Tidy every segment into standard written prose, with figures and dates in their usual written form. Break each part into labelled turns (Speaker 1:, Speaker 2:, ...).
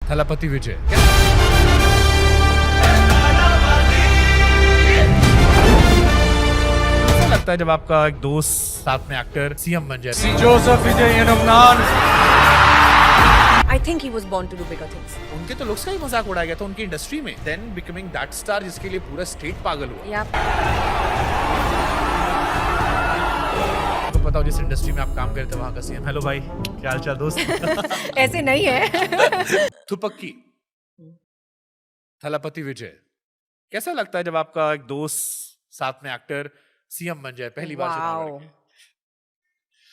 Speaker 1: थलापति विजय। कैसा लगता है जब आपका एक दोस्त साथ में एक्टर सीएम बन जाए?
Speaker 2: Joseph Vijay Yenamnan.
Speaker 3: I think he was born to do bigger things.
Speaker 1: उनके तो लुक्स का ही मजाक उड़ाया गया था उनकी इंडस्ट्री में। देन बिकमिंग दैट स्टार जिसके लिए पूरा स्टेट पागल हुआ।
Speaker 3: Yeah.
Speaker 1: आपको पता हो जिस इंडस्ट्री में आप काम करते थे वहाँ का सीएम। हेलो भाई, क्या हाल चाल दोस्त?
Speaker 3: ऐसे नहीं है.
Speaker 1: थुपक्की थलापति विजय। कैसा लगता है जब आपका एक दोस्त साथ में एक्टर सीएम बन जाए पहली बार चुनाव
Speaker 3: Wow.
Speaker 1: लड़के?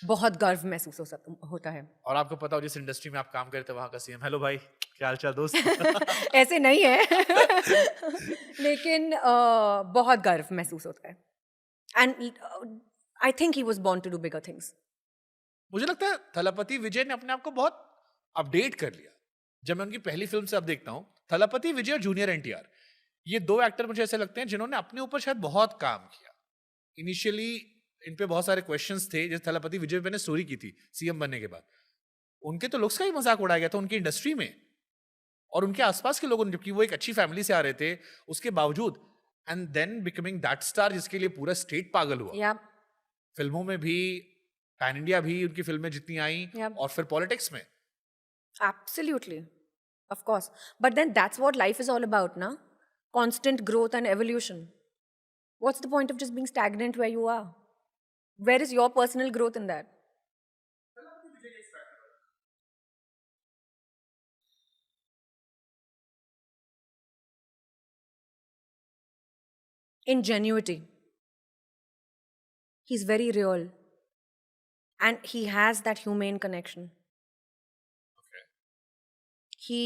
Speaker 3: बहुत गर्व महसूस होता है.
Speaker 1: और आपको पता हो जिस इंडस्ट्री में आप काम करते थे वहाँ का सीएम। हेलो भाई, क्या हाल चाल दोस्त?
Speaker 3: ऐसे नहीं है. लेकिन बहुत गर्व महसूस होता है. And I think he was born to do bigger things.
Speaker 1: मुझे लगता है थलापति विजय ने अपने आप को बहुत अपडेट कर लिया। जब मैं उनकी पहली फिल्म से अब देखता हूँ, थलापति विजय और जूनियर एनटीआर, ये दो एक्टर मुझे ऐसे लगते हैं जिन्होंने अपने ऊपर शायद बहुत काम किया। इनिशियली इन पे बहुत सारे क्वेश्चंस थे, जैसे थलापति विजय पे मैंने स्टोरी की थी सीएम बनने के बाद। उनके तो लुक्स का ही मजाक उड़ाया गया था उनकी इंडस्ट्री में और उनके आसपास के लोगों ने, जबकि वो एक अच्छी फैमिली से आ रहे थे उसके बावजूद। And then becoming that star जिसके लिए पूरा स्टेट पागल हुआ।
Speaker 3: Yeah.
Speaker 1: फिल्मों में भी, पैन इंडिया भी उनकी फिल्में जितनी आई,
Speaker 3: Yeah.
Speaker 1: और फिर पॉलिटिक्स में।
Speaker 3: Absolutely. Of course. But then that's what life is all about, na? Constant growth and evolution. What's the point of just being stagnant where you are? Where is your personal growth in that? Ingenuity. He's very real. And he has that humane connection. He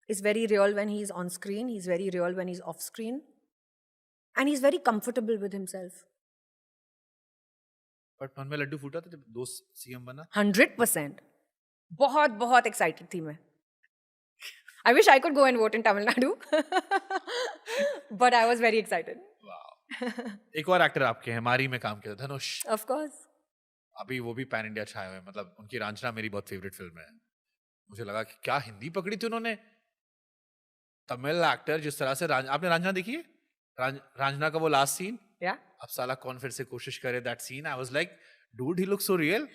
Speaker 3: is very real when he's on screen. He's very real when he's off screen. And he's very comfortable with himself.
Speaker 1: But मन में लड्डू फूटा था जब दोस्त CM बना?
Speaker 3: 100%. बहुत excited थी मैं. I wish I could go and vote in Tamil Nadu. But I was very excited.
Speaker 1: एक और एक्टर आपके हैं, मारी में काम किया था, धनुष।
Speaker 3: Of course.
Speaker 1: अभी वो भी पैन इंडिया छाए हुए हैं। मतलब उनकी रांझना मेरी बहुत फेवरेट फिल्म है। मुझे लगा कि क्या हिंदी पकड़ी थी उन्होंने। तमिल एक्टर जिस तरह से आपने रांझना देखी है? रांझना का वो लास्ट सीन,
Speaker 3: Yeah.
Speaker 1: अब साला कौन फिर से कोशिश करे, that scene, I was like dude he looks so real.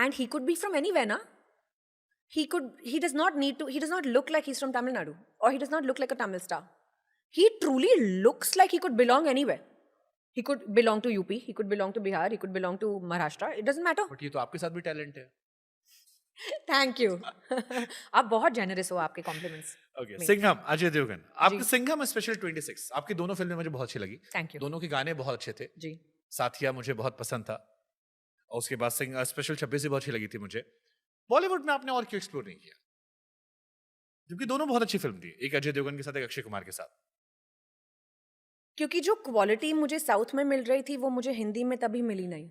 Speaker 3: And he could be from anywhere, na? He does not look like he's from Tamil Nadu. Or he does not look like a Tamil star. He truly looks like he could belong anywhere. He could belong to UP, he could belong to Bihar, he could belong to Maharashtra. It doesn't matter.
Speaker 1: But ये तो आपके साथ भी talent है।
Speaker 3: Thank you. आप बहुत generous हो आपके compliments.
Speaker 1: ओके, सिंघम, अजय देवगन। आपकी सिंघम स्पेशल 26, आपकी दोनों फिल्में मुझे बहुत अच्छी लगी।
Speaker 3: Thank you.
Speaker 1: दोनों के गाने बहुत अच्छे थे।
Speaker 3: जी.
Speaker 1: साथिया मुझे बहुत पसंद था, और उसके बाद स्पेशल 26 भी बहुत अच्छी लगी थी मुझे। बॉलीवुड में आपने और क्यों एक्सप्लोर नहीं किया? जबकि दोनों बहुत अच्छी फिल्म थी, एक अजय देवगन के साथ, एक अक्षय कुमार के साथ।
Speaker 3: क्योंकि जो क्वालिटी मुझे साउथ में मिल रही थी वो मुझे हिंदी में तभी मिली नहीं।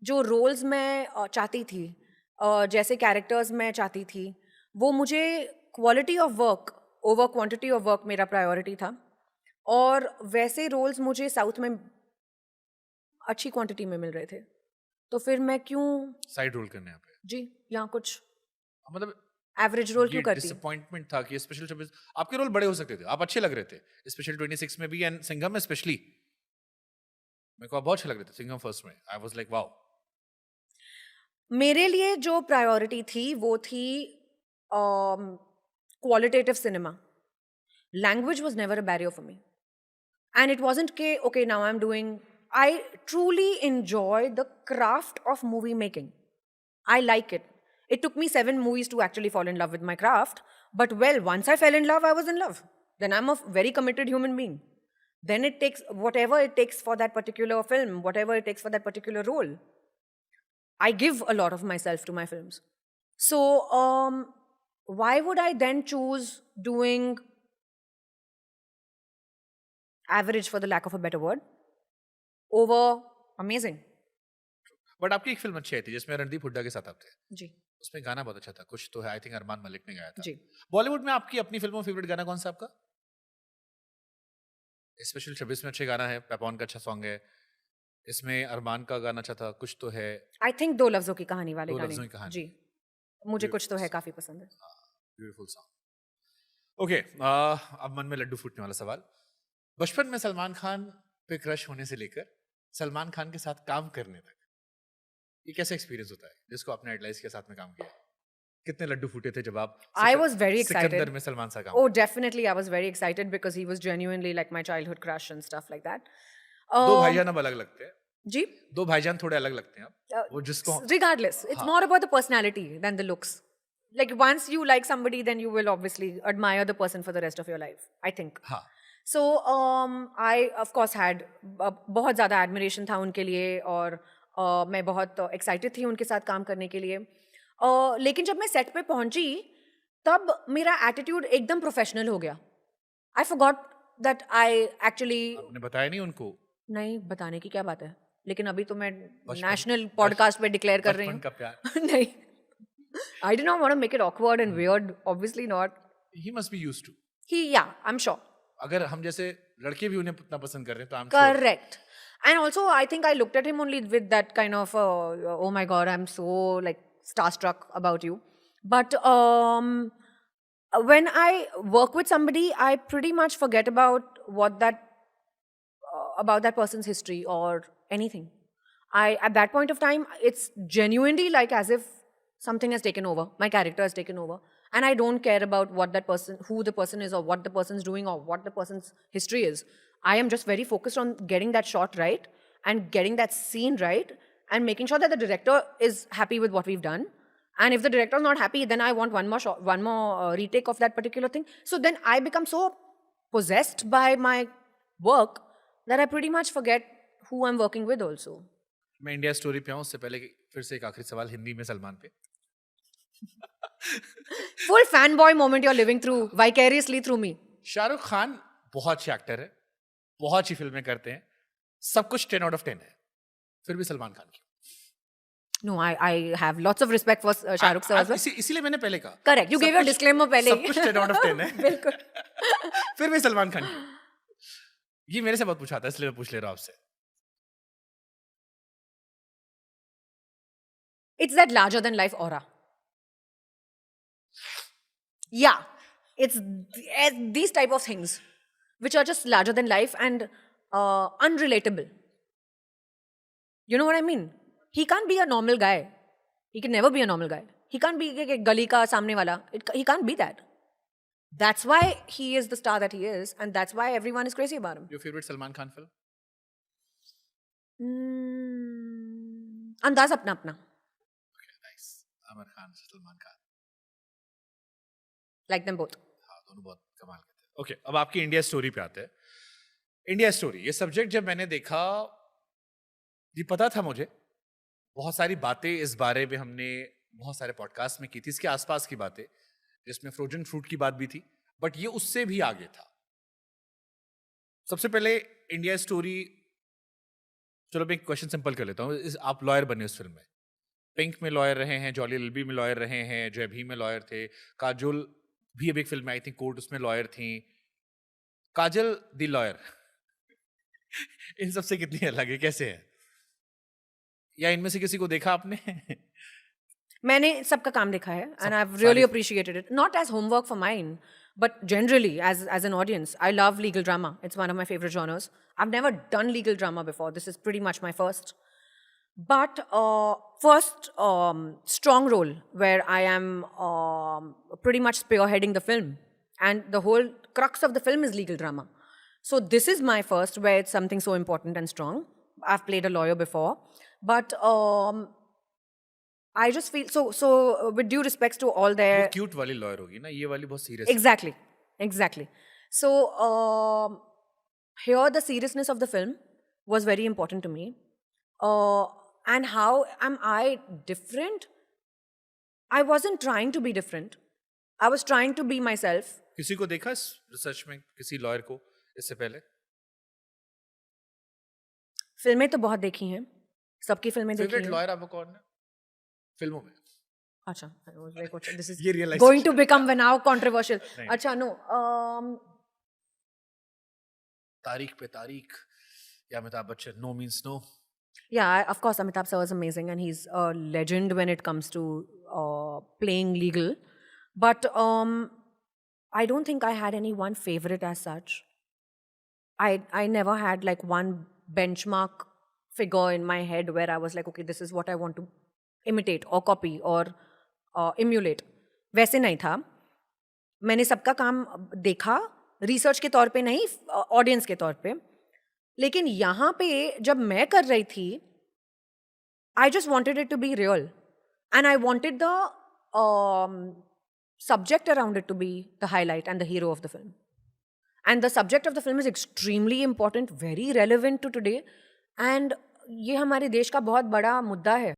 Speaker 3: जो रोल्स मैं चाहती थी, जैसे कैरेक्टर्स मैं चाहती थी, वो मुझे quality of work over quantity of work मेरा प्रायोरिटी था। और वैसे रोल्स मुझे साउथ में अच्छी क्वांटिटी में मिल रहे थे, तो फिर मैं क्यों
Speaker 1: साइड रोल करने यहाँ पे,
Speaker 3: जी यहाँ कुछ
Speaker 1: मतलब
Speaker 3: एवरेज रोल क्यों करती?
Speaker 1: डिसअपॉइंटमेंट था कि स्पेशल 26, आपके रोल बड़े हो सकते थे, आप अच्छे लग रहे थे स्पेशल 26 में भी, एंड सिंघम में स्पेशली मेरे को आप बहुत अच्छे लग रहे थे सिंघम फर्स्ट में। I was like wow.
Speaker 3: मेरे लिए जो प्रायोरिटी थी वो थी qualitative cinema. Language was never a barrier for me, and it wasn't के okay now I am doing, I truly enjoy the craft of movie making. I like it. It took me 7 movies to actually fall in love with my craft. But well, once I fell in love, I was in love. Then I'm a very committed human being. Then it takes whatever it takes for that particular film, whatever it takes for that particular role. I give a lot of myself to my films. So why would I then choose doing average, for the lack of a better word, over amazing?
Speaker 1: But आपकी एक film अच्छी आई थी जिसमें रणदीप हुड्डा के साथ आप थे,
Speaker 3: जी
Speaker 1: उसमें गाना बहुत अच्छा था, कुछ तो है, आई थिंक अरमान मलिक ने गाया था।
Speaker 3: जी।
Speaker 1: बॉलीवुड में आपकी अपनी फिल्मों में फेवरेट गाना कौन सा आपका? स्पेशल 26 में अच्छे गाना है, पेपॉन का अच्छा सॉन्ग है, इसमें अरमान का गाना अच्छा था, कुछ तो है,
Speaker 3: आई थिंक 2 लफ्जों की कहानी वाले
Speaker 1: दो
Speaker 3: गाने।
Speaker 1: लफ्जों की कहानी।
Speaker 3: जी मुझे कुछ तो है काफी पसंद है.
Speaker 1: Beautiful song. ओके, अब मन में लड्डू फूटने वाला सवाल. बचपन में सलमान खान पे क्रश होने से लेकर सलमान खान के साथ काम करने तक, ये कैसा एक्सपीरियंस होता है जिसको आपने आइडलाइज के साथ में काम किया? कितने लड्डू फूटे थे जब आप
Speaker 3: I was very excited.
Speaker 1: Sikandar में सलमान सा काम?
Speaker 3: Oh, definitely, I was very excited because he was genuinely like my childhood crush and stuff like that.
Speaker 1: दो भाईजान अब अलग लगते हैं.
Speaker 3: जी.
Speaker 1: दो भाईजान थोड़े अलग लगते हैं अब. वो जिसको
Speaker 3: Regardless, it's more about the personality than the looks. Like once you like somebody, then you will obviously admire the person for the rest of your life, I think.
Speaker 1: हाँ.
Speaker 3: So I of course had बहुत ज़्यादा admiration था उनके लिए और मैं बहुत excited थी उनके साथ काम करने के लिए. लेकिन जब मैं सेट पे पहुंची तब मेरा एटीट्यूड एकदम प्रोफेशनल हो गया. I forgot that I actually.
Speaker 1: आपने बताया नहीं उनको?
Speaker 3: नहीं, बताने की क्या बात है, लेकिन अभी तो मैं नेशनल पॉडकास्ट पे डिक्लेयर कर रही हूँ.
Speaker 1: बचपन का प्यार.
Speaker 3: नहीं, I did not want to make it awkward and weird, obviously not.
Speaker 1: He must be used to.
Speaker 3: या आई एम श्योर.
Speaker 1: अगर हम जैसे लड़के भी उन्हें इतना पसंद कर रहे हैं तो I am
Speaker 3: correct. And also, I think I looked at him only with that kind of, oh my God, I'm so like starstruck about you. But when I work with somebody, I pretty much forget about about that person's history or anything. At that point of time, it's genuinely like as if something has taken over. My character has taken over. And I don't care about who the person is or what the person's doing or what the person's history is. I am just very focused on getting that shot right and getting that scene right and making sure that the director is happy with what we've done. And if the director is not happy, then I want one more retake of that particular thing. So then I become so possessed by my work that I pretty much forget who I'm working with also.
Speaker 1: मैं India story पे आऊँ उससे पहले फिर से एक आखिरी सवाल हिंदी में सलमान पे.
Speaker 3: Full fanboy moment you're living through vicariously through me.
Speaker 1: Shahrukh Khan बहुत अच्छे एक्टर है, बहुत अच्छी फिल्में करते हैं, सब कुछ 10 out of 10 है, फिर भी सलमान खान की.
Speaker 3: No, I have lots of respect for Shah Rukh sir as well.
Speaker 1: इसीलिए मैंने पहले कहा.
Speaker 3: Correct. You gave your disclaimer पहले.
Speaker 1: सब कुछ 10 out of 10 है.
Speaker 3: बिल्कुल.
Speaker 1: फिर भी सलमान खान की. ये मेरे से बहुत पूछा था इसलिए मैं पूछ ले रहा हूँ आपसे.
Speaker 3: It's that larger than life aura. Yeah, it's these type of things which are just larger than life and unrelatable. You know what I mean? He can't be a normal guy. He can never be a normal guy. He can't be a gali ka samne wala. He can't be that. That's why he is the star that he is, and that's why everyone is crazy about him.
Speaker 1: Your favorite Salman Khan film?
Speaker 3: Andaz Apna Apna.
Speaker 1: Okay, nice. Amar Khan, Salman Khan.
Speaker 3: Like them both.
Speaker 1: हाँ, दोनों बहुत कमाल के थे. Okay, अब आपकी India story पे आते हैं. इंडिया स्टोरी ये सब्जेक्ट जब मैंने देखा, ये पता था मुझे. बहुत सारी बातें इस बारे में हमने बहुत सारे पॉडकास्ट में की थी, इसके आसपास की बातें, जिसमें फ्रोजन फ्रूट की बात भी थी, बट ये उससे भी आगे था. सबसे पहले इंडिया स्टोरी, चलो मैं एक क्वेश्चन सिंपल कर लेता हूँ. आप लॉयर बने उस फिल्म में. पिंक में लॉयर रहे हैं, जॉली एलबी में लॉयर रहे हैं, जय भी में लॉयर थे, काजोल भी अब एक फिल्म में आई थी कोर्ट, उसमें लॉयर थी. काजल दी लॉयर इन सबसे कितनी अलग है, कैसे है? या इनमें से किसी को देखा आपने?
Speaker 3: मैंने सबका काम देखा है and I've really appreciated it. Not as homework for mine, but generally as an audience. I love legal drama. It's one of my favorite genres. I've never done legal drama before. This is pretty much my first. But first strong role where I am pretty much spearheading the film. And the whole crux of the film is legal drama. So this is my first where it's something so important and strong. I've played a lawyer before. But I just feel so with due respects to all their
Speaker 1: cute वाली lawyer होगी ना, ये वाली बहुत serious.
Speaker 3: Exactly. So here the seriousness of the film was very important to me. And how am I different? I wasn't trying to be different. I was trying to be myself.
Speaker 1: किसी को देखा इस research में, किसी lawyer को इससे पहले?
Speaker 3: फिल्में तो बहुत देखी हैं, सबकी फिल्में देखी हैं.
Speaker 1: फेवरेट लॉयर आपको कौन है फिल्मों में?
Speaker 3: अच्छा, this is
Speaker 1: ये realization
Speaker 3: going to become now controversial. अच्छा, no.
Speaker 1: तारीख पे तारीख या Amitabh Bachchan, no means no.
Speaker 3: Yeah, of course, Amitabh Sir is amazing, and he's a legend when it comes to playing legal. But I don't think I had any one favorite as such. I never had like one benchmark figure in my head where I was like, okay, this is what I want to imitate or copy or emulate. वैसे नहीं था. मैंने सबका काम देखा, research के तौर पे नहीं, ऑडियंस के तौर पे. लेकिन यहाँ पे जब मैं कर रही थी, I just wanted it to be real. And I wanted the subject around it to be the highlight and the hero of the film. And the subject of the film is extremely important, very relevant to today. And ये हमारे देश का बहुत बड़ा मुद्दा है.